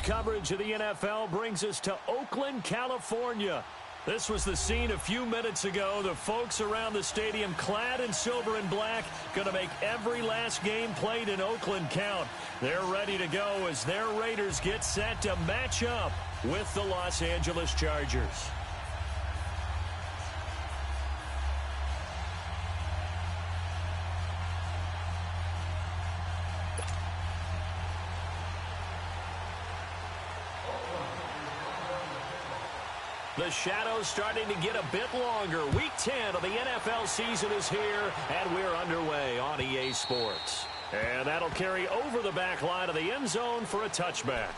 coverage of the NFL brings us to Oakland, California. This was the scene a few minutes ago. The folks around the stadium clad in silver and black going to make every last game played in Oakland count. They're ready to go as their Raiders get set to match up with the Los Angeles Chargers. The shadow's starting to get a bit longer. Week 10 of the NFL season is here, and we're underway on EA Sports. And that'll carry over the back line of the end zone for a touchback.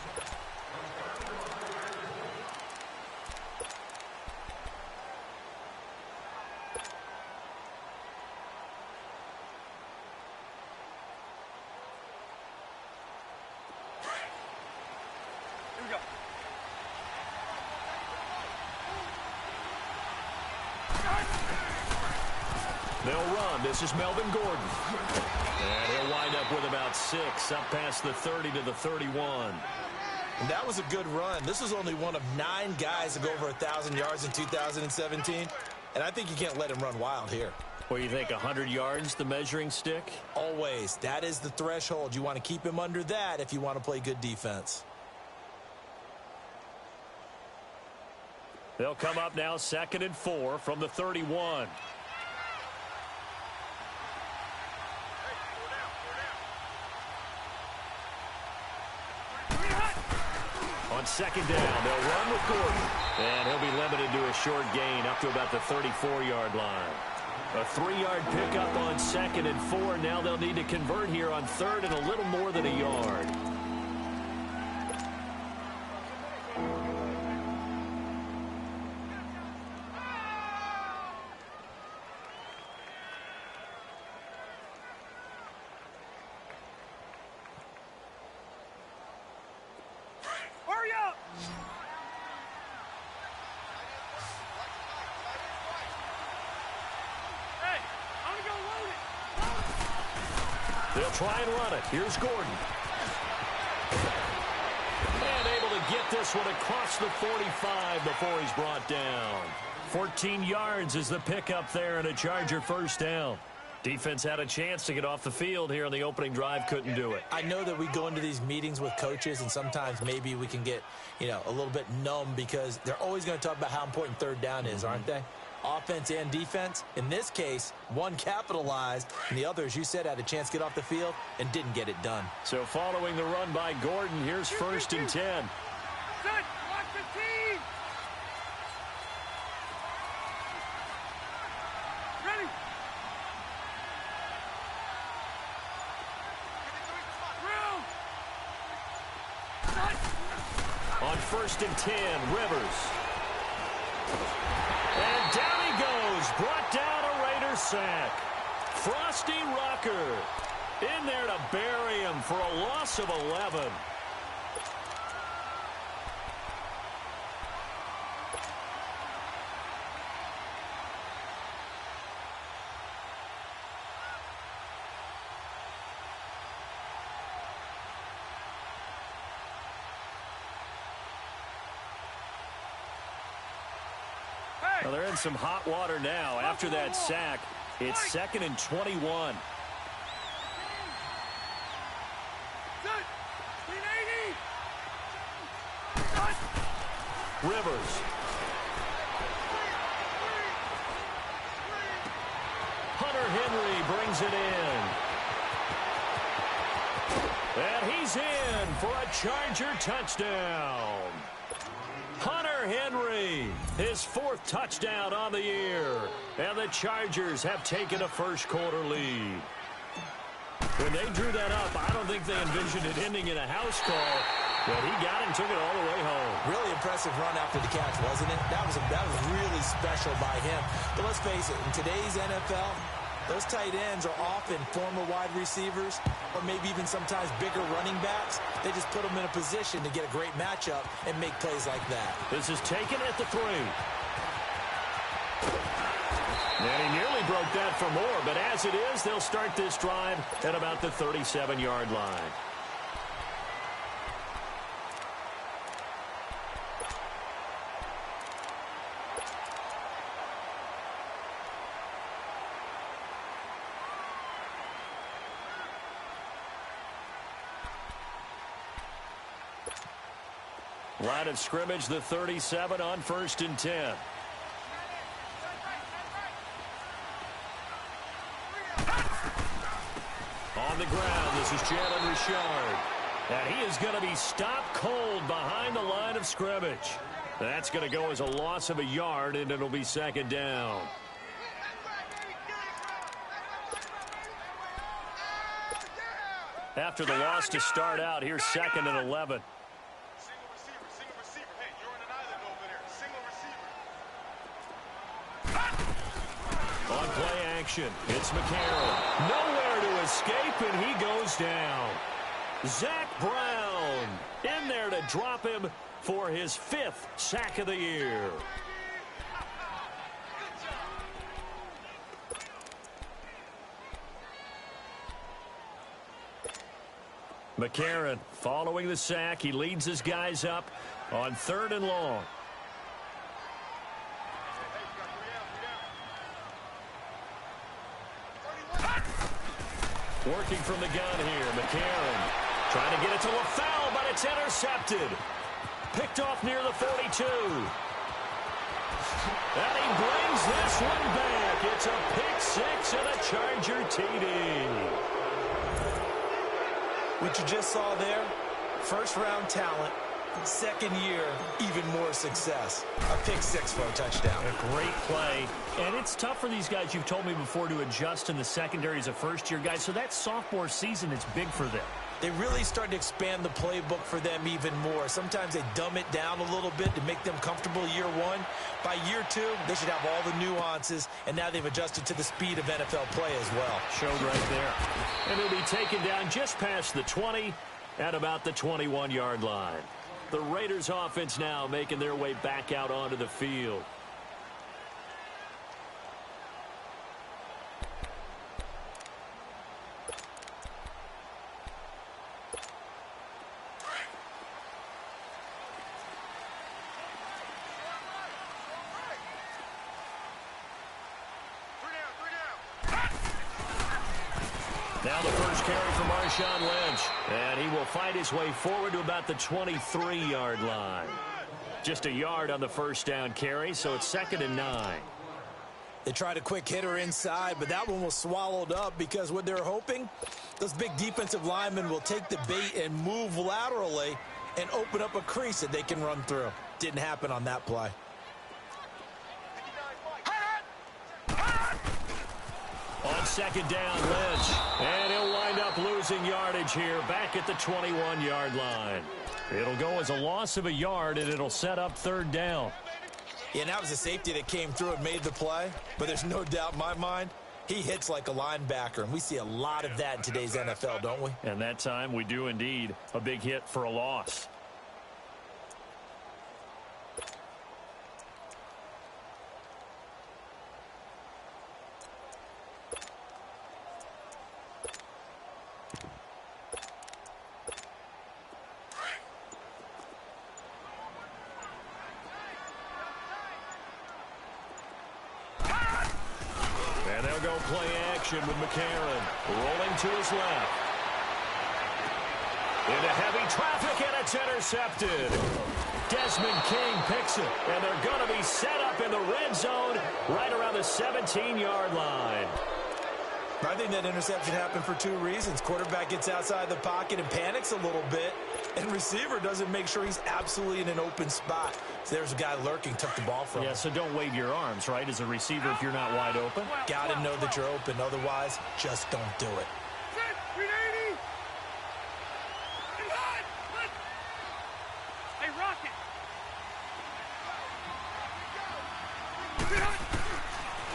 They'll run. This is Melvin Gordon. And he'll wind up with about 6, up past the 30 to the 31. And that was a good run. This was only one of 9 guys to go over 1,000 yards in 2017. And I think you can't let him run wild here. Well, you think 100 yards, the measuring stick? Always. That is the threshold. You want to keep him under that if you want to play good defense. They'll come up now 2nd and 4 from the 31. On 2nd down, they'll run with Gordon. And he'll be limited to a short gain up to about the 34-yard line. A 3-yard pickup on 2nd and 4. Now they'll need to convert here on 3rd and a little more than a yard. They'll try and run it. Here's Gordon. And able to get this one across the 45 before he's brought down. 14 yards is the pickup there and a Charger first down. Defense had a chance to get off the field here on the opening drive, couldn't do it. I know that we go into these meetings with coaches, and sometimes maybe we can get, a little bit numb because they're always going to talk about how important 3rd down is, aren't they? Offense and defense. In this case, one capitalized, and the other, as you said, had a chance to get off the field and didn't get it done. So following the run by Gordon, here's 1st and 10. Watch the team. Ready. On 1st and 10, Rivers. And down he goes. Brought down a Raider sack. Frosty Rucker in there to bury him for a loss of 11. Well, they're in some hot water now. After that sack, it's 2nd and 21. Rivers. Hunter Henry brings it in. And he's in for a Charger touchdown. Hunter Henry, his 4th touchdown on the year. And the Chargers have taken a first-quarter lead. When they drew that up, I don't think they envisioned it ending in a house call. But he got it and took it all the way home. Really impressive run after the catch, wasn't it? That was really special by him. But let's face it, in today's NFL, those tight ends are often former wide receivers or maybe even sometimes bigger running backs. They just put them in a position to get a great matchup and make plays like that. This is taken at the 3. And he nearly broke that for more, but as it is, they'll start this drive at about the 37-yard line. Line of scrimmage, the 37 on 1st and 10. On the ground, this is Jalen Richard. And he is going to be stopped cold behind the line of scrimmage. That's going to go as a loss of a yard, and it'll be 2nd down. After the loss to start out, here's 2nd and 11. Single receiver. Hey, you're on an island over there. Single receiver. On play action, it's McCarron. Nowhere to escape, and he goes down. Zach Brown in there to drop him for his 5th sack of the year. McCarron following the sack. He leads his guys up on 3rd and long. Working from the gun here, McCarron trying to get it to LaFell, but it's intercepted. Picked off near the 42. And he brings this one back. It's a pick 6 and a Charger TD. What you just saw there, first-round talent, 2nd year, even more success. A pick 6 for a touchdown. A great play. And it's tough for these guys, you've told me before, to adjust in the secondary as a first-year guy. So that sophomore season is big for them. They really start to expand the playbook for them even more. Sometimes they dumb it down a little bit to make them comfortable year 1. By year 2, they should have all the nuances, and now they've adjusted to the speed of NFL play as well. Showed right there. And he'll be taken down just past the 20 at about the 21-yard line. The Raiders offense now making their way back out onto the field. Now the first carry for Marshawn Lynch. And he will fight his way forward to about the 23-yard line. Just a yard on the first down carry, so it's 2nd and 9. They tried a quick hitter inside, but that one was swallowed up because what they're hoping, those big defensive linemen will take the bait and move laterally and open up a crease that they can run through. Didn't happen on that play. On 2nd down, Lynch. And he'll wind up losing yardage here back at the 21-yard line. It'll go as a loss of a yard, and it'll set up 3rd down. Yeah, and that was a safety that came through and made the play. But there's no doubt in my mind, he hits like a linebacker. And we see a lot of that in today's NFL, don't we? And that time we do indeed. A big hit for a loss. And they'll go play action with McCarron rolling to his left. Into heavy traffic, and it's intercepted. Desmond King picks it, and they're going to be set up in the red zone right around the 17-yard line. I think that interception happened for 2 reasons. Quarterback gets outside the pocket and panics a little bit, and receiver doesn't make sure he's absolutely in an open spot. So there's a guy lurking, took the ball from him. Yeah, so don't wave your arms, right, as a receiver if you're not wide open. Got to know that you're open. Otherwise, just don't do it. Hey, Rocket!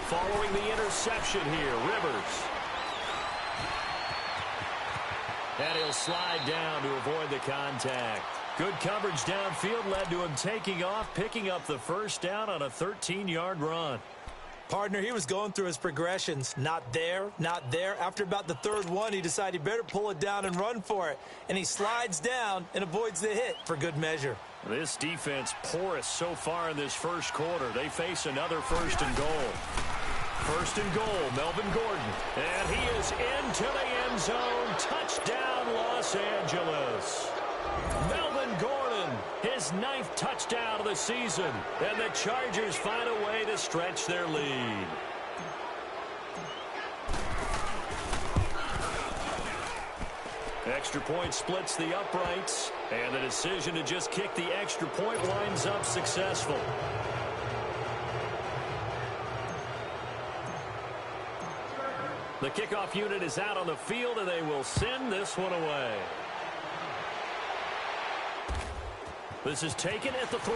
Following the interception here, Rivers. And he'll slide down to avoid the contact. Good coverage downfield led to him taking off, picking up the first down on a 13-yard run. Partner, he was going through his progressions. Not there, not there. After about the 3rd one, he decided he better pull it down and run for it. And he slides down and avoids the hit for good measure. This defense porous so far in this first quarter. They face another 1st and goal. 1st and goal, Melvin Gordon. And he is into the end zone. Touchdown, Los Angeles. Melvin Gordon his 9th touchdown of the season. And the Chargers find a way to stretch their lead. Extra point splits the uprights, and the decision to just kick the extra point winds up successful. The kickoff unit is out on the field, and they will send this one away. This is taken at the 3.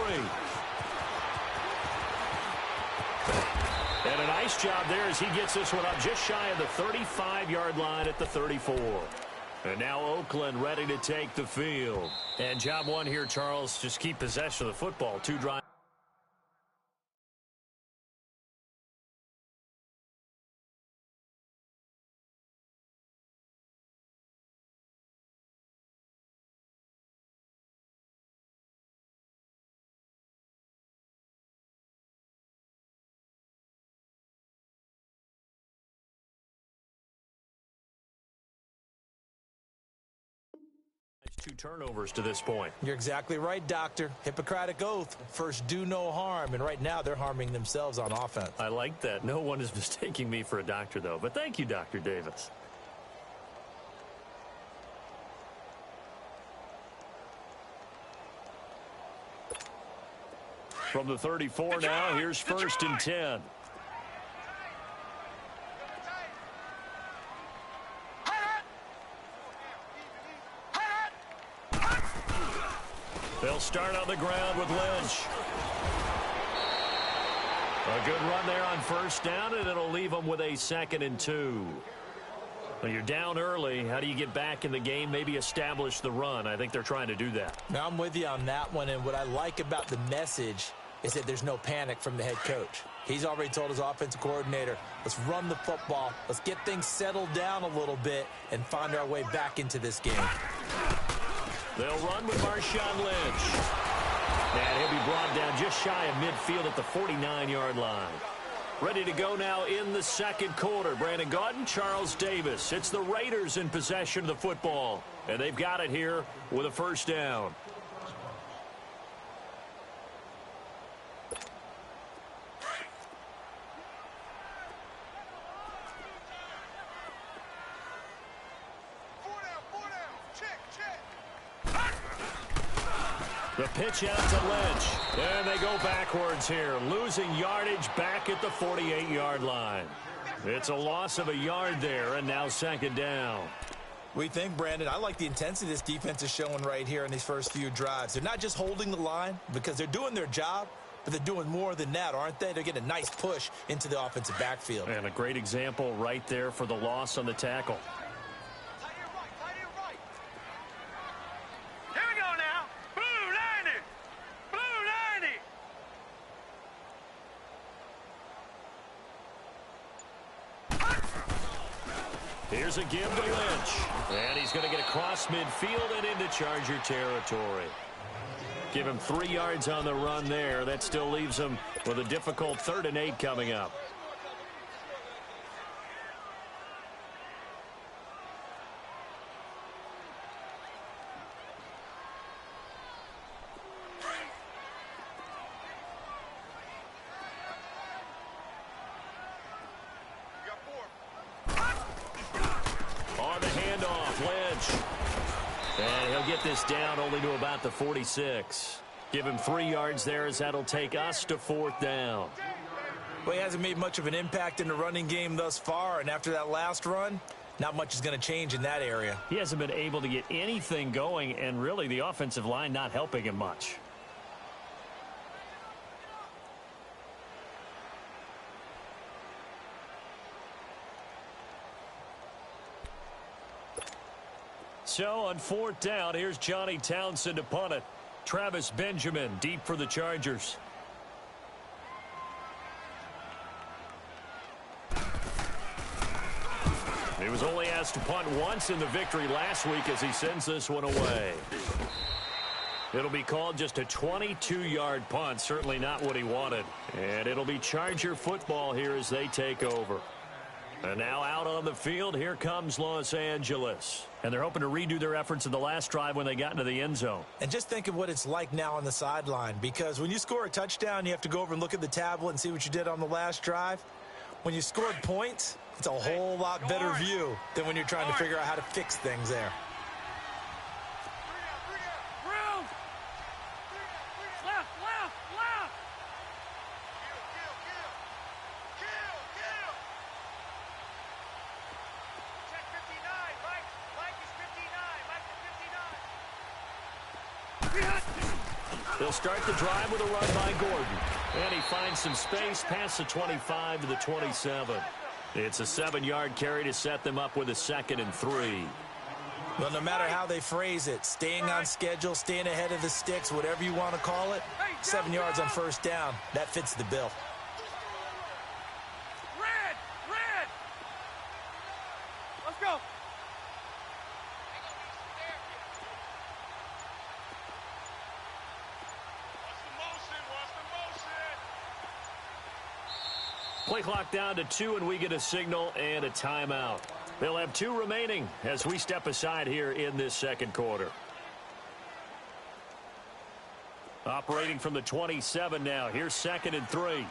And a nice job there as he gets this one up just shy of the 35-yard line at the 34. And now Oakland ready to take the field. And job one here, Charles, just keep possession of the football. 2 drives. Two turnovers to this point. You're exactly right, Doctor. Hippocratic oath. First, do no harm. And right now, they're harming themselves on offense. I like that. No one is mistaking me for a doctor, though. But thank you, Dr. Davis. From the 34 now, here's 1st and 10. They'll start on the ground with Lynch. A good run there on 1st down, and it'll leave them with a 2nd and 2. Well, you're down early. How do you get back in the game, maybe establish the run? I think they're trying to do that. Now, I'm with you on that one, and what I like about the message is that there's no panic from the head coach. He's already told his offensive coordinator, let's run the football, let's get things settled down a little bit, and find our way back into this game. They'll run with Marshawn Lynch. And he'll be brought down just shy of midfield at the 49-yard line. Ready to go now in the 2nd quarter. Brandon Gaudin, Charles Davis. It's the Raiders in possession of the football. And they've got it here with a 1st down. The pitch out to Lynch. And they go backwards here, losing yardage back at the 48-yard line. It's a loss of a yard there, and now 2nd down. What do you think, Brandon? I like the intensity this defense is showing right here in these first few drives. They're not just holding the line because they're doing their job, but they're doing more than that, aren't they? They're getting a nice push into the offensive backfield. And a great example right there for the loss on the tackle. Here's a give to Lynch. And he's going to get across midfield and into Charger territory. Give him 3 yards on the run there. That still leaves him with a difficult 3rd and 8 coming up. This down only to about the 46. Give him 3 yards there as that'll take us to 4th down. Well, he hasn't made much of an impact in the running game thus far, and after that last run, not much is going to change in that area. He hasn't been able to get anything going, and really the offensive line not helping him much. So on 4th down, here's Johnny Townsend to punt it. Travis Benjamin deep for the Chargers. He was only asked to punt once in the victory last week as he sends this one away. It'll be called just a 22-yard punt, certainly not what he wanted. And it'll be Charger football here as they take over. And now out on the field, here comes Los Angeles. And they're hoping to redo their efforts in the last drive when they got into the end zone. And just think of what it's like now on the sideline, because when you score a touchdown, you have to go over and look at the tablet and see what you did on the last drive. When you scored points, it's a whole lot better view than when you're trying to figure out how to fix things there. They'll start the drive with a run by Gordon. And he finds some space past the 25 to the 27. It's a 7-yard carry to set them up with a 2nd and 3. Well, no matter how they phrase it, staying on schedule, staying ahead of the sticks, whatever you want to call it, 7 yards on first down, that fits the bill. Red! Let's go! Play clock down to 2, and we get a signal and a timeout. They'll have 2 remaining as we step aside here in this second quarter. Operating from the 27 now. Here's 2nd and 3.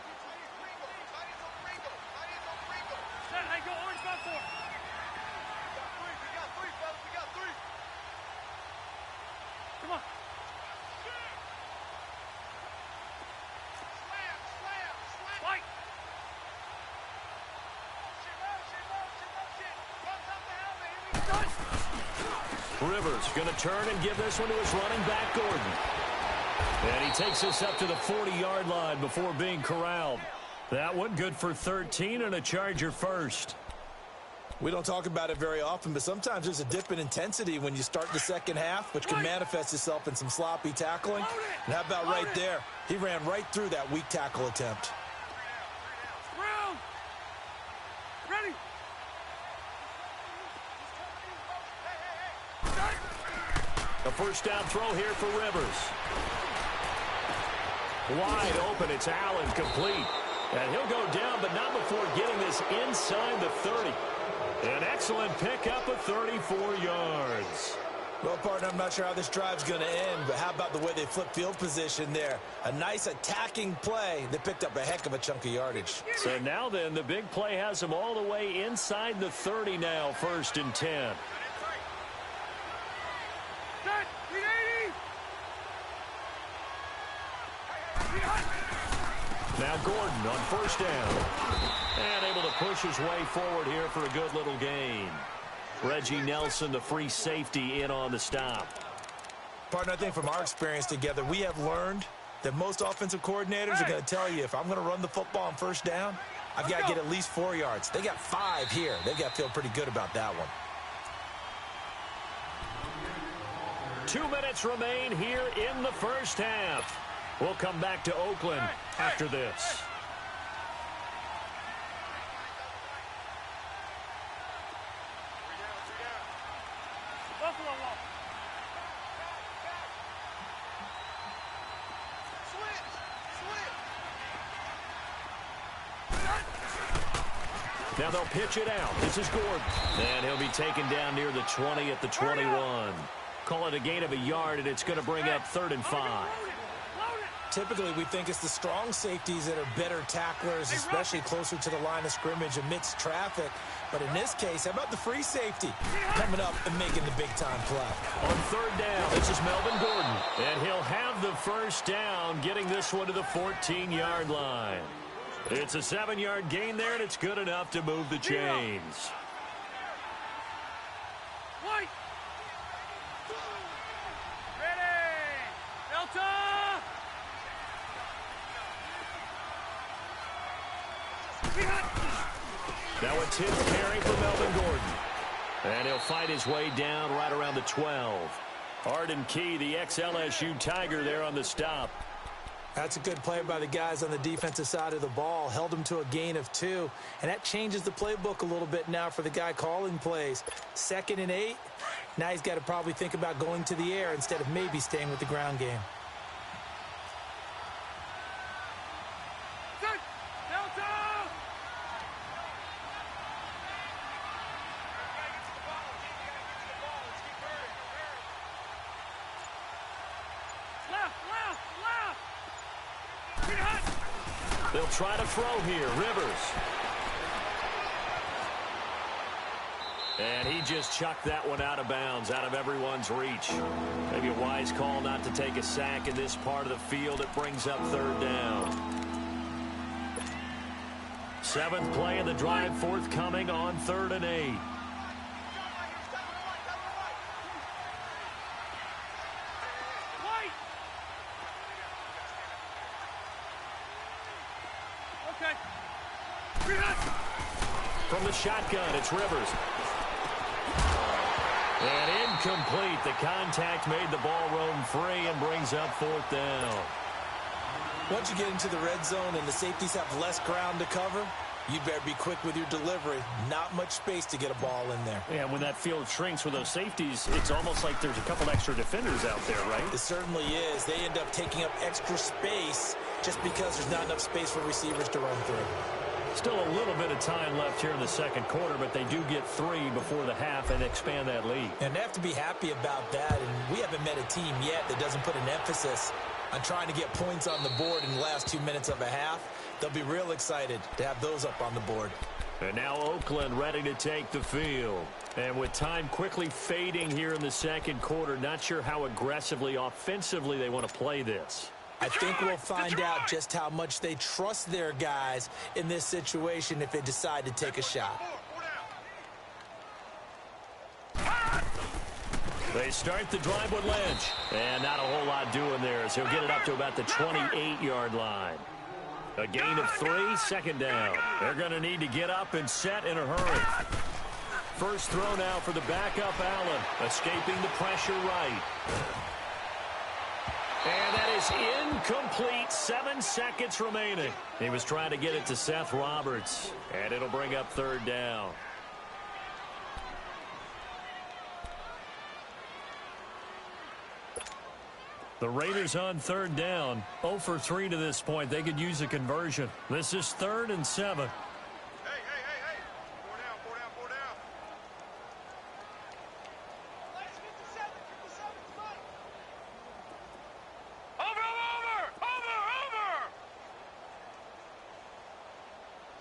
Rivers going to turn and give this one to his running back, Gordon. And he takes this up to the 40-yard line before being corralled. That one good for 13 and a Charger first. We don't talk about it very often, but sometimes there's a dip in intensity when you start the second half, which can manifest itself in some sloppy tackling. And how about right there? He ran right through that weak tackle attempt. Ready! A first down throw here for Rivers. Wide open, it's Allen, complete. And he'll go down, but not before getting this inside the 30. An excellent pickup of 34 yards. Well, partner, I'm not sure how this drive's going to end, but how about the way they flip field position there? A nice attacking play. They picked up a heck of a chunk of yardage. So now then, the big play has them all the way inside the 30 now, 1st and 10. Now Gordon on first down. And able to push his way forward here for a good little gain. Reggie Nelson, the free safety, in on the stop. Partner, I think from our experience together, we have learned that most offensive coordinators are going to tell you, if I'm going to run the football on first down, I've got to get at least 4 yards. They got 5 here. They've got to feel pretty good about that one. 2 minutes remain here in the first half. We'll come back to Oakland after this. Now they'll pitch it out. This is Gordon. And he'll be taken down near the 20 at the 21. Call it a gain of a yard, and it's going to bring up 3rd and 5. Typically, we think it's the strong safeties that are better tacklers, especially closer to the line of scrimmage amidst traffic. But in this case, how about the free safety coming up and making the big-time play? On 3rd down, this is Melvin Gordon. And he'll have the first down, getting this one to the 14-yard line. It's a 7-yard gain there, and it's good enough to move the chains. Now a 10th carry for Melvin Gordon. And he'll fight his way down right around the 12. Arden Key, the ex-LSU Tiger, there on the stop. That's a good play by the guys on the defensive side of the ball. Held him to a gain of 2. And that changes the playbook a little bit now for the guy calling plays. 2nd and 8. Now he's got to probably think about going to the air instead of maybe staying with the ground game. They'll try to throw here. Rivers. And he just chucked that one out of bounds, out of everyone's reach. Maybe a wise call not to take a sack in this part of the field. It brings up third down. Seventh play of the drive forthcoming on 3rd and 8. From the shotgun, it's Rivers. And incomplete. The contact made the ball roam free and brings up 4th down. Once you get into the red zone and the safeties have less ground to cover, you better be quick with your delivery. Not much space to get a ball in there. Yeah, when that field shrinks with those safeties, it's almost like there's a couple extra defenders out there, right? It certainly is. They end up taking up extra space just because there's not enough space for receivers to run through. Still a little bit of time left here in the second quarter, but they do get 3 before the half and expand that lead. And they have to be happy about that, and we haven't met a team yet that doesn't put an emphasis on trying to get points on the board in the last 2 minutes of a half. They'll be real excited to have those up on the board. And now Oakland ready to take the field. And with time quickly fading here in the second quarter, not sure how aggressively, offensively they want to play this. I think we'll find out just how much they trust their guys in this situation if they decide to take a shot. They start the drive with Lynch. And not a whole lot doing there as he'll get it up to about the 28-yard line. A gain of 3, 2nd down. They're going to need to get up and set in a hurry. First throw now for the backup Allen. Escaping the pressure right. And that is incomplete. 7 seconds remaining. He was trying to get it to Seth Roberts. And it'll bring up 3rd down. The Raiders on 3rd down. 0 for 3 to this point. They could use a conversion. This is 3rd and 7. Hey. 4 down, 4 down, 4 down. Let's get to 7. Get to 7. Come on. Over.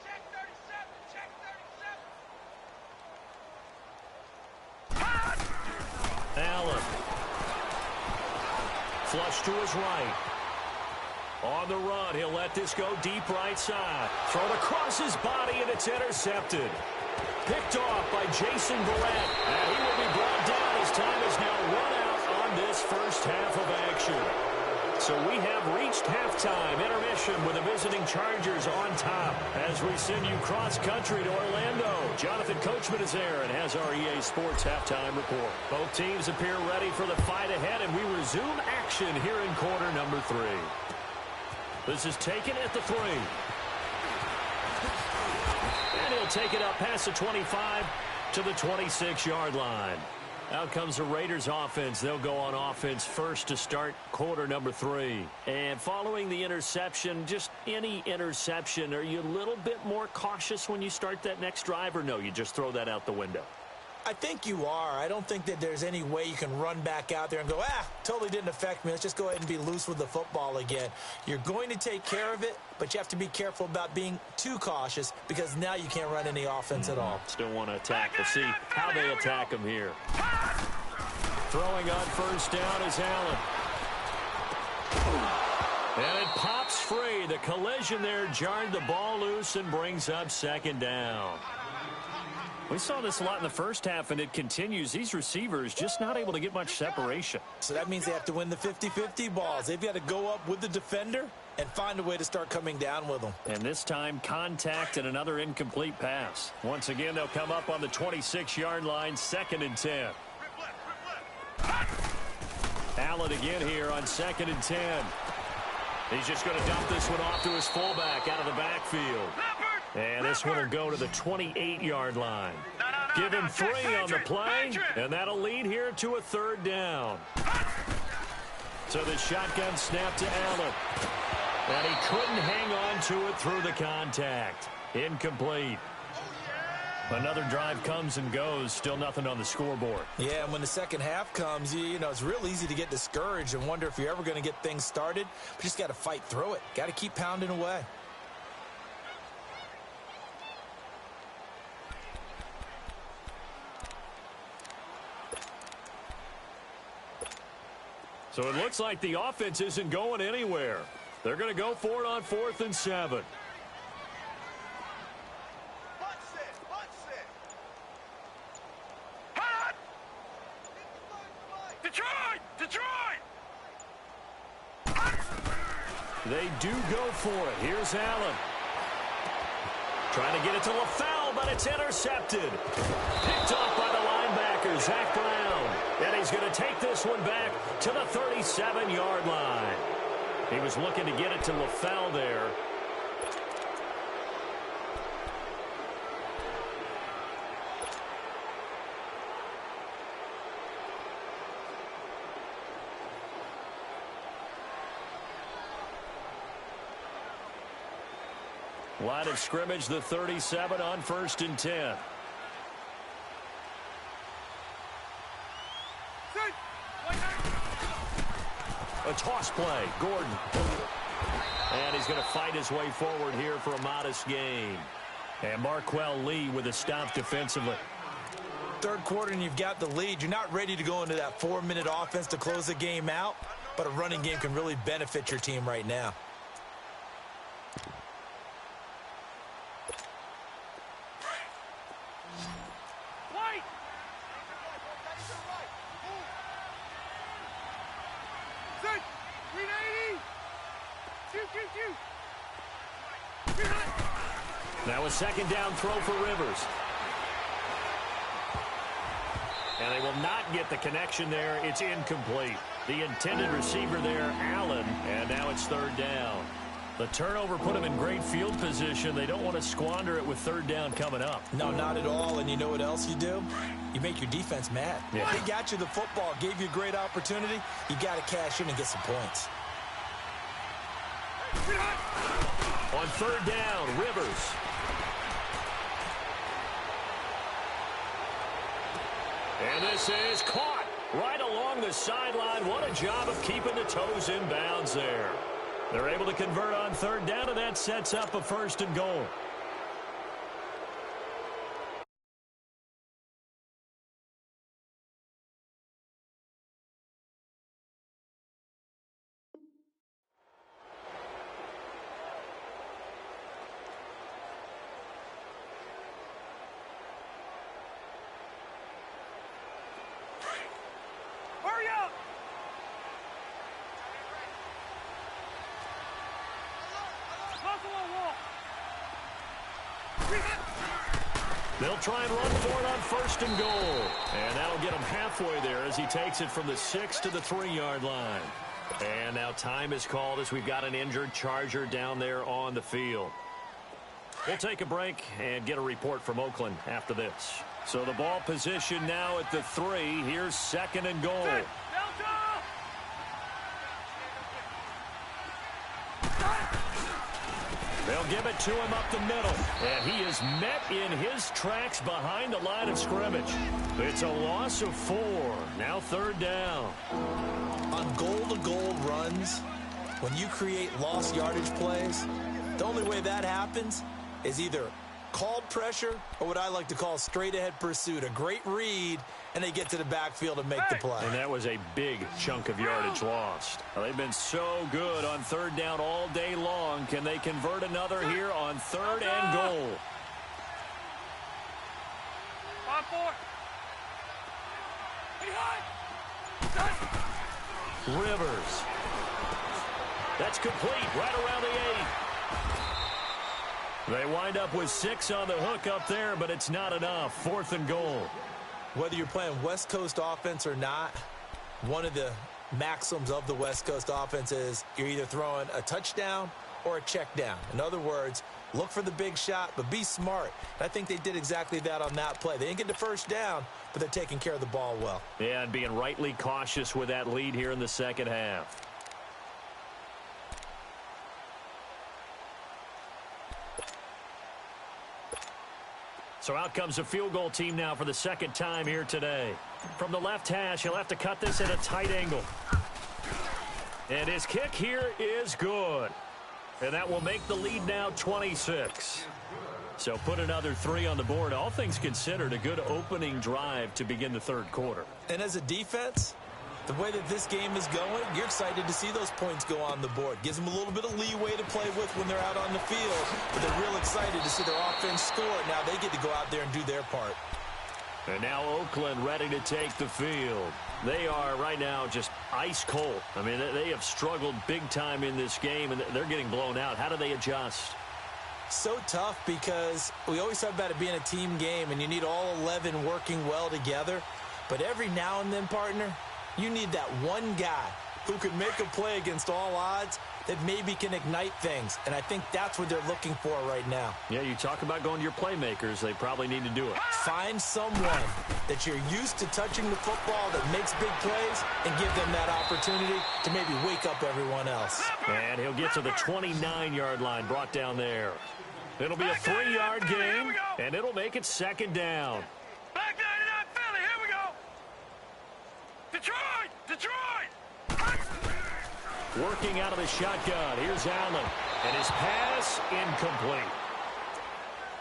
Check 37. Check 37. Allen. Flush to his right. On the run, he'll let this go deep right side. Thrown across his body, and it's intercepted. Picked off by Jason Barrett. And he will be brought down as time is now run out on this first half of action. So we have reached halftime intermission with the visiting Chargers on top as we send you cross-country to Orlando. Jonathan Coachman is there and has our EA Sports halftime report. Both teams appear ready for the fight ahead, and we resume action here in quarter number 3. This is taken at the 3. And he'll take it up past the 25 to the 26-yard line. Out comes the Raiders offense. They'll go on offense first to start quarter number 3. And following the interception, just any interception, are you a little bit more cautious when you start that next drive, or no, you just throw that out the window? I think you are. I don't think that there's any way you can run back out there and go, totally didn't affect me. Let's just go ahead and be loose with the football again. You're going to take care of it, but you have to be careful about being too cautious because now you can't run any offense at all. Still want to attack. We'll see how they attack him here. Throwing on first down is Allen. And it pops free. The collision there jarred the ball loose and brings up 2nd down. We saw this a lot in the first half, and it continues. These receivers just not able to get much separation. So that means they have to win the 50-50 balls. They've got to go up with the defender and find a way to start coming down with them. And this time, contact and another incomplete pass. Once again, they'll come up on the 26-yard line, 2nd and 10. Allen again here on 2nd and 10. He's just going to dump this one off to his fullback out of the backfield. And this one will go to the 28-yard line. Give him 3 on the play, and that'll lead here to a 3rd down. So the shotgun snap to Allen. And he couldn't hang on to it through the contact. Incomplete. Another drive comes and goes, still nothing on the scoreboard. Yeah, and when the second half comes, you know, it's real easy to get discouraged and wonder if you're ever going to get things started. But you just got to fight through it. Got to keep pounding away. So it looks like the offense isn't going anywhere. They're going to go for it on 4th and 7. They do go for it. Here's Allen. Trying to get it to LaFell, but it's intercepted. Picked off by the linebacker, Zach Brown. And he's going to take this one back to the 37-yard line. He was looking to get it to LaFell there. Line of scrimmage, the 37 on 1st and 10. A toss play, Gordon. And he's going to fight his way forward here for a modest gain. And Marquell Lee with a stop defensively. Third quarter and you've got the lead. You're not ready to go into that 4-minute offense to close the game out, but a running game can really benefit your team right now. Now a second down throw for Rivers. And they will not get the connection there. It's incomplete. The intended receiver there, Allen, and now it's 3rd down. The turnover put them in great field position. They don't want to squander it with 3rd down coming up. No, not at all. And you know what else you do? You make your defense mad. Yeah. They got you the football, gave you a great opportunity. You got to cash in and get some points. On 3rd down, Rivers. And this is caught right along the sideline. What a job of keeping the toes in bounds there. They're able to convert on 3rd down, and that sets up a 1st and goal. They'll try and run for it on 1st and goal. And that'll get him halfway there as he takes it from the 6 to the 3-yard line. And now time is called as we've got an injured Charger down there on the field. We'll take a break and get a report from Oakland after this. So the ball position now at the 3. Here's 2nd and goal. They'll give it to him up the middle. And he is met in his tracks behind the line of scrimmage. It's a loss of 4. Now 3rd down. On goal-to-goal runs, when you create lost yardage plays, the only way that happens is either called pressure or what I like to call straight-ahead pursuit. A great read, and they get to the backfield and make the play. And that was a big chunk of yardage lost. Well, they've been so good on 3rd down all day long. Can they convert another here on 3rd and goal? On 4. Rivers. That's complete right around the 8. They wind up with 6 on the hook up there, but it's not enough. 4th and goal. Whether you're playing West Coast offense or not, one of the maxims of the West Coast offense is you're either throwing a touchdown or a check down. In other words, look for the big shot, but be smart. And I think they did exactly that on that play. They didn't get the 1st down, but they're taking care of the ball well. Yeah, and being rightly cautious with that lead here in the second half. So out comes a field goal team now for the second time here today. From the left hash, he'll have to cut this at a tight angle. And his kick here is good. And that will make the lead now 26. So put another 3 on the board. All things considered, a good opening drive to begin the third quarter. And as a defense, the way that this game is going, you're excited to see those points go on the board. Gives them a little bit of leeway to play with when they're out on the field. But they're real excited to see their offense score. Now they get to go out there and do their part. And now Oakland ready to take the field. They are right now just ice cold. I mean, they have struggled big time in this game, and they're getting blown out. How do they adjust? So tough because we always talk about it being a team game, and you need all 11 working well together. But every now and then, partner, you need that one guy who can make a play against all odds that maybe can ignite things. And I think that's what they're looking for right now. Yeah, you talk about going to your playmakers. They probably need to do it. Find someone that you're used to touching the football that makes big plays and give them that opportunity to maybe wake up everyone else. And he'll get to the 29-yard line, brought down there. It'll be a 3-yard gain, and it'll make it second down. Back 99 Philly, here we go. Detroit! Working out of the shotgun. Here's Allen. And his pass incomplete.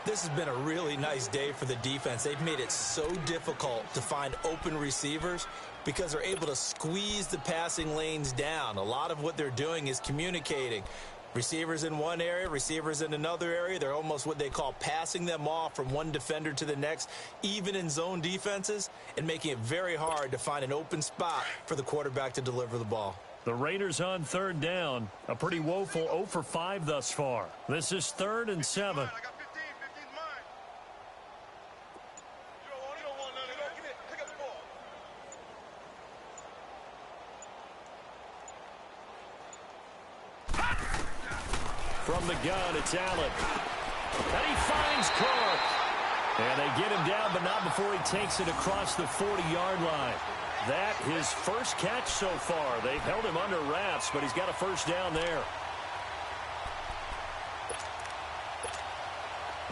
This has been a really nice day for the defense. They've made it so difficult to find open receivers because they're able to squeeze the passing lanes down. A lot of what they're doing is communicating. Receivers in one area, receivers in another area. They're almost what they call passing them off from one defender to the next, even in zone defenses, and making it very hard to find an open spot for the quarterback to deliver the ball. The Raiders on third down. A pretty woeful 0 for 5 thus far. This is 3rd and 7. I got 15. 15's mine. You don't want none of that. Get it. Pick up the ball. From the gun, it's Allen. And he finds Clark. And they get him down, but not before he takes it across the 40-yard line. That his first catch so far. They've held him under wraps, but he's got a first down there.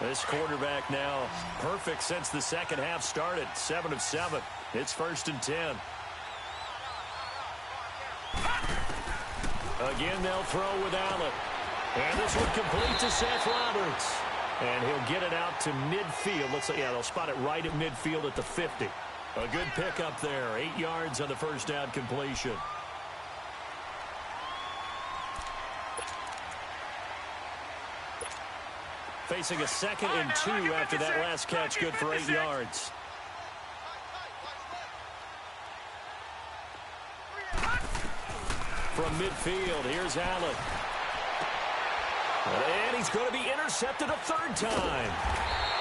This quarterback now perfect since the second half started. 7 of 7. It's 1st and 10. Again, they'll throw with Allen. And this one complete to Seth Roberts. And he'll get it out to midfield. Looks like, yeah, they'll spot it right at midfield at the 50. A good pickup there. 8 yards on the first down completion. Facing a 2nd and 2 after that last catch. Good for 8 yards. From midfield, here's Allen. And he's going to be intercepted a 3rd time.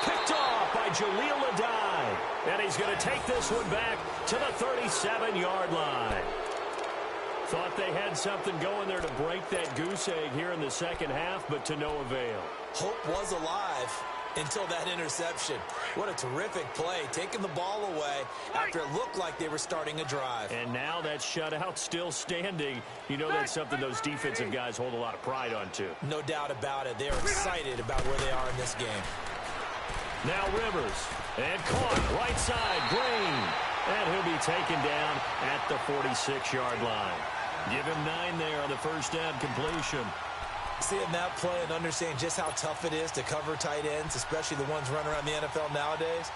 Picked off by Jaleel Adai. And he's going to take this one back to the 37-yard line. Thought they had something going there to break that goose egg here in the second half, but to no avail. Hope was alive until that interception. What a terrific play, taking the ball away after it looked like they were starting a drive. And now that shutout still standing. You know that's something those defensive guys hold a lot of pride on, too. No doubt about it. They are excited about where they are in this game. Now Rivers. And caught right side, Green. And he'll be taken down at the 46-yard line. Give him 9 there on the first down completion. Seeing that play and understanding just how tough it is to cover tight ends, especially the ones running around the NFL nowadays,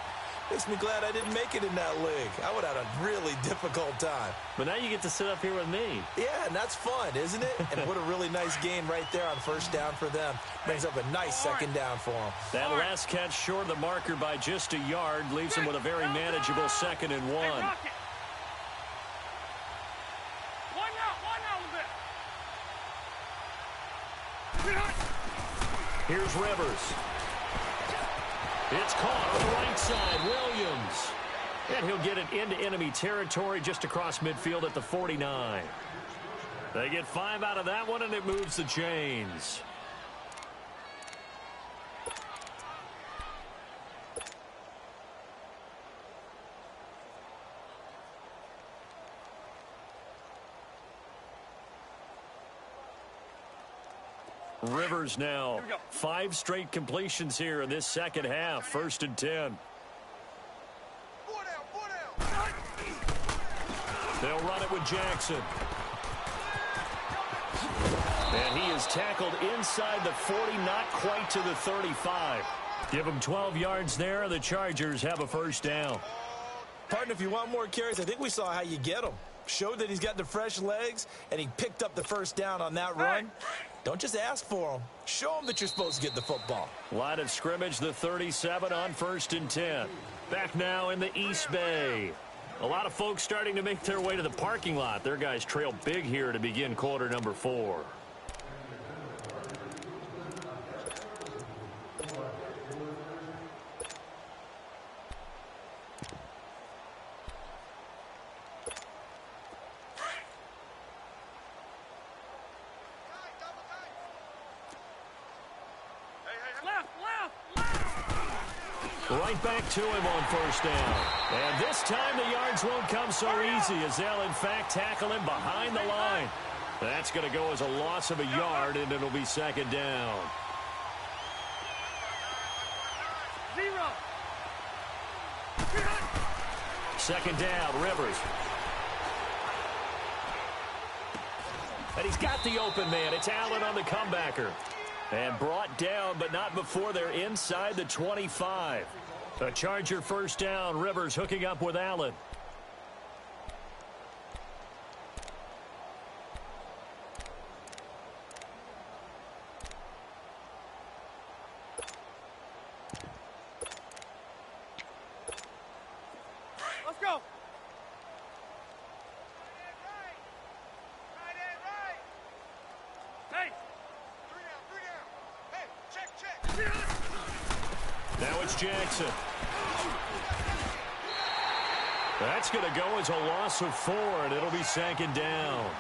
makes me glad I didn't make it in that league. I would have had a really difficult time. But now you get to sit up here with me. Yeah, and that's fun, isn't it? And what a really nice gain right there on first down for them. Brings up a nice second down for them. That last catch short of the marker by just a yard leaves them with a very manageable 2nd and 1. Here's Rivers. It's caught on the right side. Williams. And he'll get it into enemy territory just across midfield at the 49. They get 5 out of that one, and it moves the chains. Rivers now 5 straight completions here in this second half. 1st and 10. They'll run it with Jackson. And he is tackled inside the 40, not quite to the 35. Give him 12 yards there, and the Chargers have a 1st down. Partner, if you want more carries, I think we saw how you get them. Showed that he's got the fresh legs, and he picked up the 1st down on that run. Don't just ask for him. Show him that you're supposed to get the football. Line of scrimmage, the 37 on 1st and 10. Back now in the East Bay. A lot of folks starting to make their way to the parking lot. Their guys trail big here to begin quarter number 4. Right back to him on 1st down. And this time the yards won't come so easy as they'll, in fact, tackle him behind the line. That's going to go as a loss of a yard, and it'll be 2nd down. 0. 2nd down, Rivers. And he's got the open man. It's Allen on the comebacker. And brought down, but not before they're inside the 25. A Charger 1st down. Rivers hooking up with Allen. Let's go. Hey. 3 down. Hey, check. Now it's Jackson. That's going to go as a loss of 4, and it'll be 2nd down.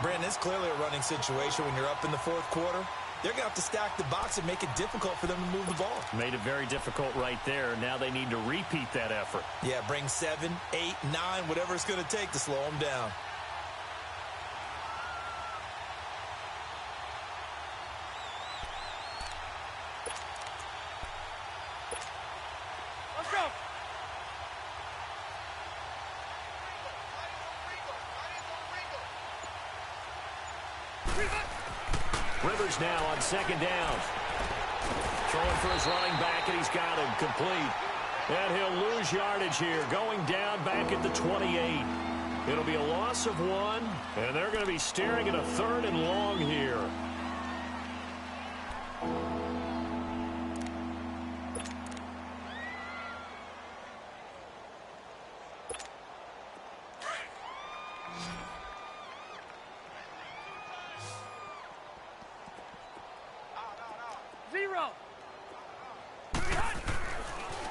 Brandon, it's clearly a running situation when you're up in the 4th quarter. They're going to have to stack the box and make it difficult for them to move the ball. Made it very difficult right there. Now they need to repeat that effort. Yeah, bring 7, 8, 9, whatever it's going to take to slow them down. Let's go. Rivers now on 2nd down. Throwing for his running back, and he's got him complete. And he'll lose yardage here, going down back at the 28. It'll be a loss of 1, and they're going to be staring at a 3rd and long here.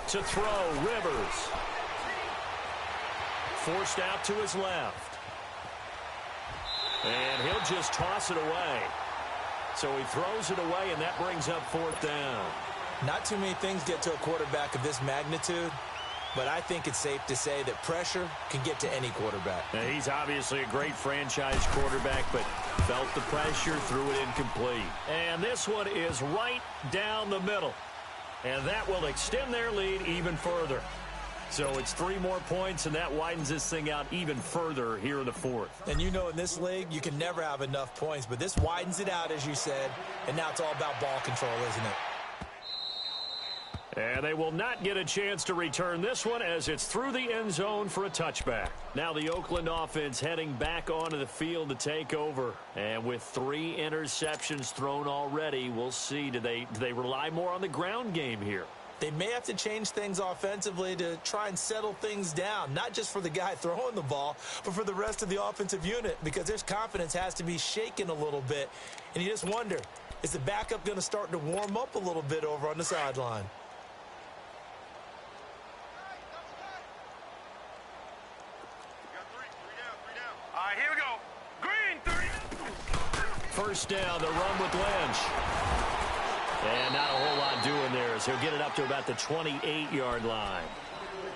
To throw, Rivers. Forced out to his left. And he'll just toss it away. So he throws it away, and that brings up 4th down. Not too many things get to a quarterback of this magnitude, but I think it's safe to say that pressure can get to any quarterback. Now, he's obviously a great franchise quarterback, but felt the pressure, threw it incomplete. And this one is right down the middle. And that will extend their lead even further. So it's 3 more points, and that widens this thing out even further here in the 4th. And you know in this league, you can never have enough points, but this widens it out, as you said, and now it's all about ball control, isn't it? And they will not get a chance to return this one as it's through the end zone for a touchback. Now the Oakland offense heading back onto the field to take over. And with 3 interceptions thrown already, we'll see. Do they rely more on the ground game here? They may have to change things offensively to try and settle things down, not just for the guy throwing the ball, but for the rest of the offensive unit, because their confidence has to be shaken a little bit. And you just wonder, is the backup going to start to warm up a little bit over on the sideline? All right, here we go. Green, 3. 1st down, the run with Lynch. And not a whole lot doing there as he'll get it up to about the 28-yard line.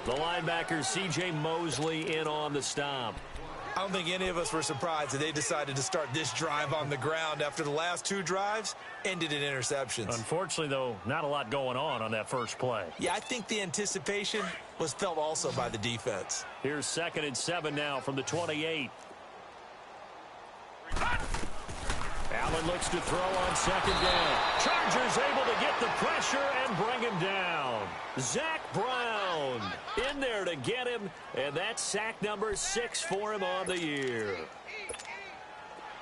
The linebacker, C.J. Mosley, in on the stop. I don't think any of us were surprised that they decided to start this drive on the ground after the last 2 drives ended in interceptions. Unfortunately, though, not a lot going on that first play. Yeah, I think the anticipation was felt also by the defense. Here's 2nd and 7 now from the 28. Allen looks to throw on 2nd down. Chargers able to get the pressure and bring him down. Zach Brown in there to get him, and that's sack number 6 for him on the year.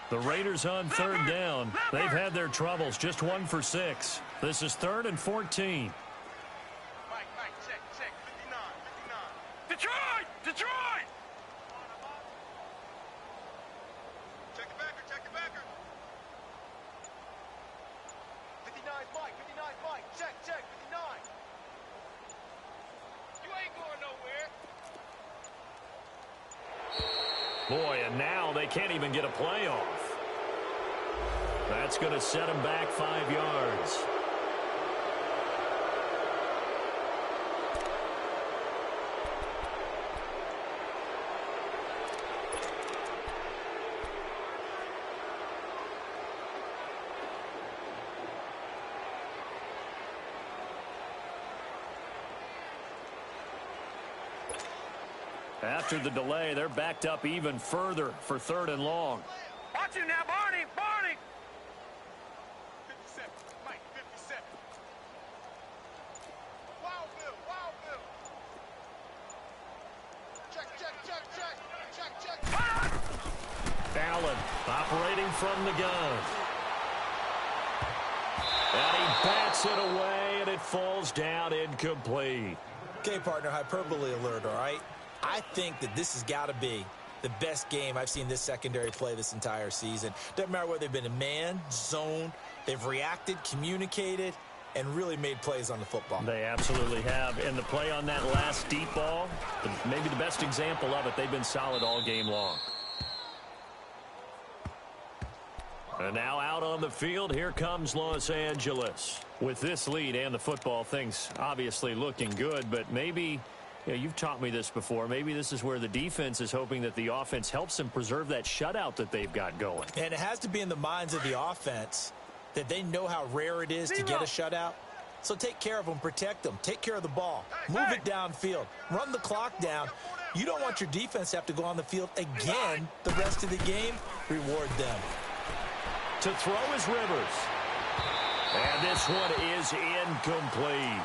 The Raiders on 3rd down. They've had their troubles, just 1 for 6. This is 3rd and 14. Mike, check, 59, 59. Detroit! Detroit! Check the backer, check the backer. 59's Mike, 59's Mike. Check, 59. You ain't going nowhere. Boy, and now they can't even get a play off. That's going to set him back 5 yards. After the delay, they're backed up even further for 3rd and long. Watch him now, Barney! Barney! 57, Mike, 57. Wildville, Wildville. Check, check, check, check. Check, check. Allen operating from the gun. And he bats it away, and it falls down incomplete. Okay, partner, hyperbole alert, all right? I think that this has got to be the best game I've seen this secondary play this entire season. Doesn't matter whether they've been in man, zone, they've reacted, communicated, and really made plays on the football. They absolutely have. And the play on that last deep ball, maybe the best example of it, they've been solid all game long. And now out on the field, here comes Los Angeles. With this lead and the football, things obviously looking good, but maybe, you know, you've taught me this before, maybe this is where the defense is hoping that the offense helps them preserve that shutout that they've got going. And it has to be in the minds of the offense that they know how rare it is to get a shutout. So take care of them, protect them, take care of the ball, move it downfield, run the clock down. You don't want your defense to have to go on the field again the rest of the game. Reward them. To throw is Rivers. And this one is incomplete.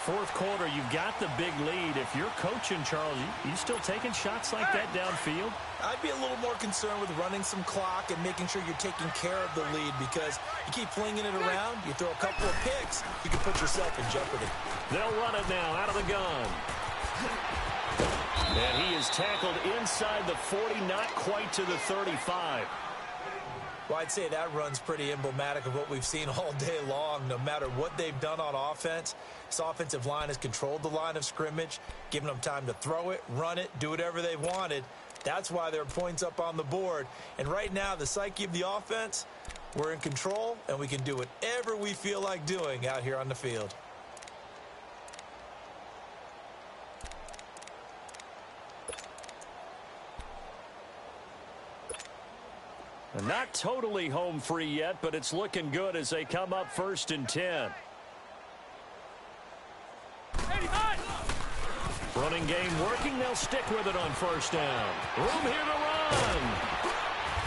Fourth quarter, you've got the big lead. If you're coaching, Charles, you still taking shots like that downfield? I'd be a little more concerned with running some clock and making sure you're taking care of the lead, because you keep flinging it around, you throw a couple of picks, you can put yourself in jeopardy. They'll run it now out of the gun. And he is tackled inside the 40, not quite to the 35. Well, I'd say that run's pretty emblematic of what we've seen all day long. No matter what they've done on offense, this offensive line has controlled the line of scrimmage, given them time to throw it, run it, do whatever they wanted. That's why there are points up on the board. And right now, the psyche of the offense, we're in control, and we can do whatever we feel like doing out here on the field. And not totally home free yet, but it's looking good as they come up 1st and 10. Running game working. They'll stick with it on 1st down. Room here to run.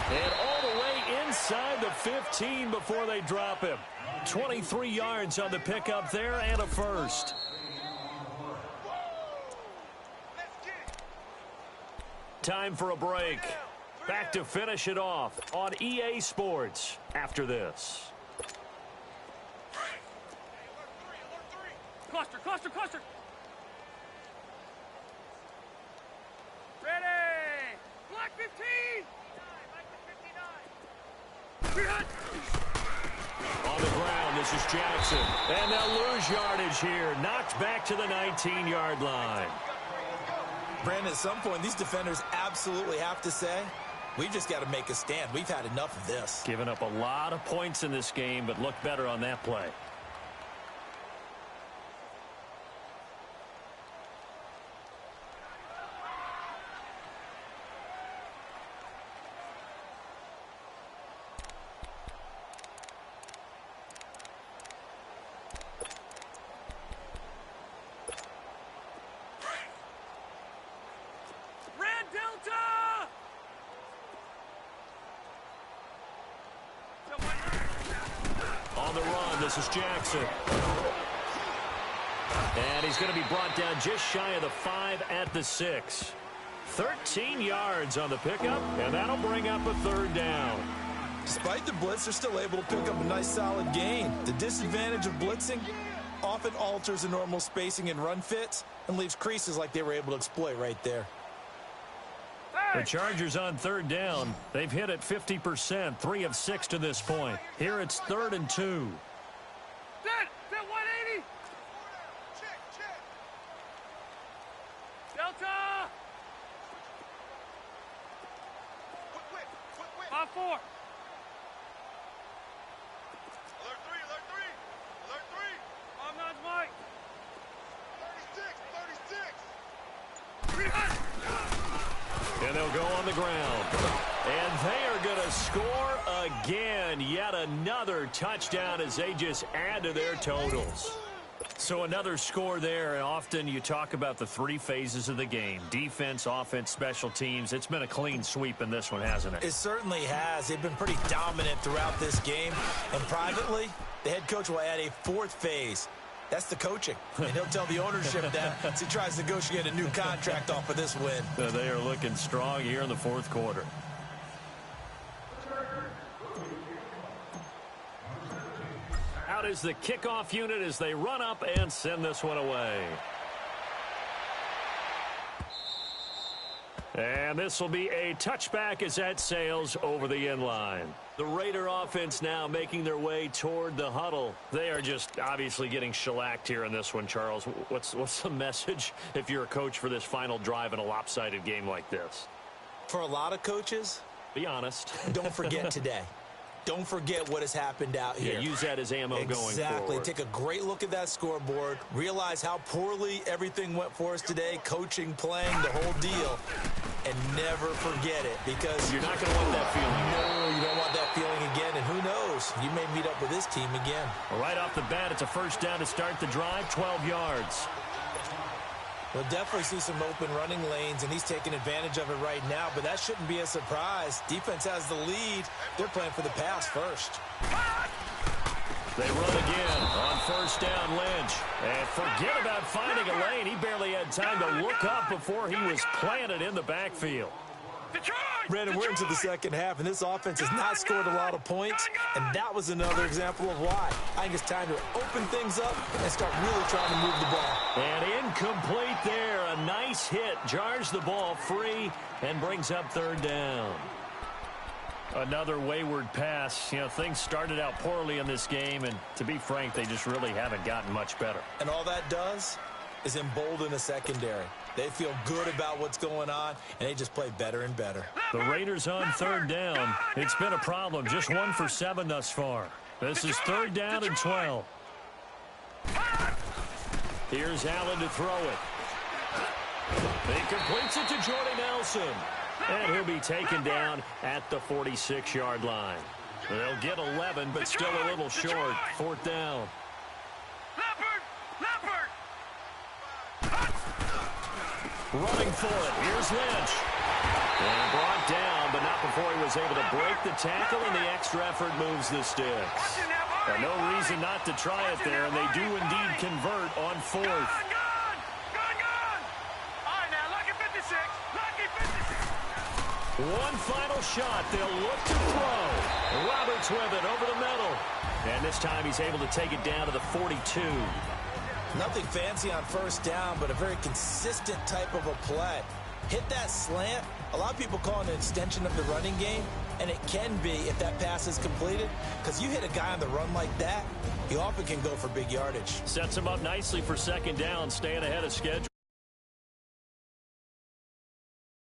And all the way inside the 15 before they drop him. 23 yards on the pickup there and a first. Time for a break. Back to finish it off on EA Sports after this. Cluster, cluster, cluster. Ready. Black 15. On the ground, this is Jackson. And they'll lose yardage here. Knocked back to the 19-yard line. Brandon, at some point, these defenders absolutely have to say, we've just got to make a stand. We've had enough of this. Giving up a lot of points in this game, but look better on that play. on the run. This is Jackson. And he's going to be brought down just shy of the 5 at the 6. 13 yards on the pickup, and that'll bring up a third down. Despite the blitz, they're still able to pick up a nice solid gain. The disadvantage of blitzing often alters the normal spacing and run fits and leaves creases like they were able to exploit right there. The Chargers on third down. They've hit it 50%, 3 of 6 to this point. Here it's 3rd and 2. Set 180. Delta. 5-4. Alert 3. I'm not Mike. 36. And they'll go on the ground. And they are going to score again. Yet another touchdown as they just add to their totals. So another score there, and often you talk about the 3 phases of the game. Defense, offense, special teams. It's been a clean sweep in this one, hasn't it? It certainly has. They've been pretty dominant throughout this game. And privately, the head coach will add a 4th phase. That's the coaching. And he'll tell the ownership that as he tries to negotiate a new contract off of this win. They are looking strong here in the 4th quarter. Out is the kickoff unit as they run up and send this one away. And this will be a touchback as that sails over the end line. The Raider offense now making their way toward the huddle. They are just obviously getting shellacked here in this one, Charles. What's the message if you're a coach for this final drive in a lopsided game like this? For a lot of coaches, be honest. Don't forget today. Don't forget what has happened out here. Yeah, use that as ammo going forward. Exactly. Take a great look at that scoreboard. Realize how poorly everything went for us today. Coaching, playing, the whole deal. And never forget it, because you're not going to want that feeling. No, you don't want that feeling again. And who knows? You may meet up with this team again. Well, right off the bat, it's a first down to start the drive, 12 yards. We'll definitely see some open running lanes, and he's taking advantage of it right now, but that shouldn't be a surprise. Defense has the lead. They're playing for the pass first. They run again on first down, Lynch. And forget about finding a lane. He barely had time to look up before he was planted in the backfield. Brandon, we're into the second half, and this offense has not scored a lot of points, and that was another example of why. I think it's time to open things up and start really trying to move the ball. And incomplete there. A nice hit. Jars the ball free and brings up third down. Another wayward pass. You know, things started out poorly in this game, and to be frank, they just really haven't gotten much better. And all that does is embolden the secondary. They feel good about what's going on, and they just play better and better. The Raiders on third down. It's been a problem. Just 1 for 7 thus far. This is third down and 12. Here's Allen to throw it. He completes it to Jordy Nelson. And he'll be taken down at the 46-yard line. They'll get 11, but still a little short. Fourth down. Running for it. Here's Lynch. And brought down, but not before he was able to break the tackle, and the extra effort moves the sticks. And no reason not to try it there, and they do indeed convert on fourth. All right, now, lucky 56. Lucky 56. One final shot. They'll look to throw. Roberts with it over the middle. And this time he's able to take it down to the 42. Nothing fancy on first down, but a very consistent type of a play. Hit that slant. A lot of people call it an extension of the running game, and it can be if that pass is completed, because you hit a guy on the run like that, he often can go for big yardage. Sets him up nicely for second down, staying ahead of schedule.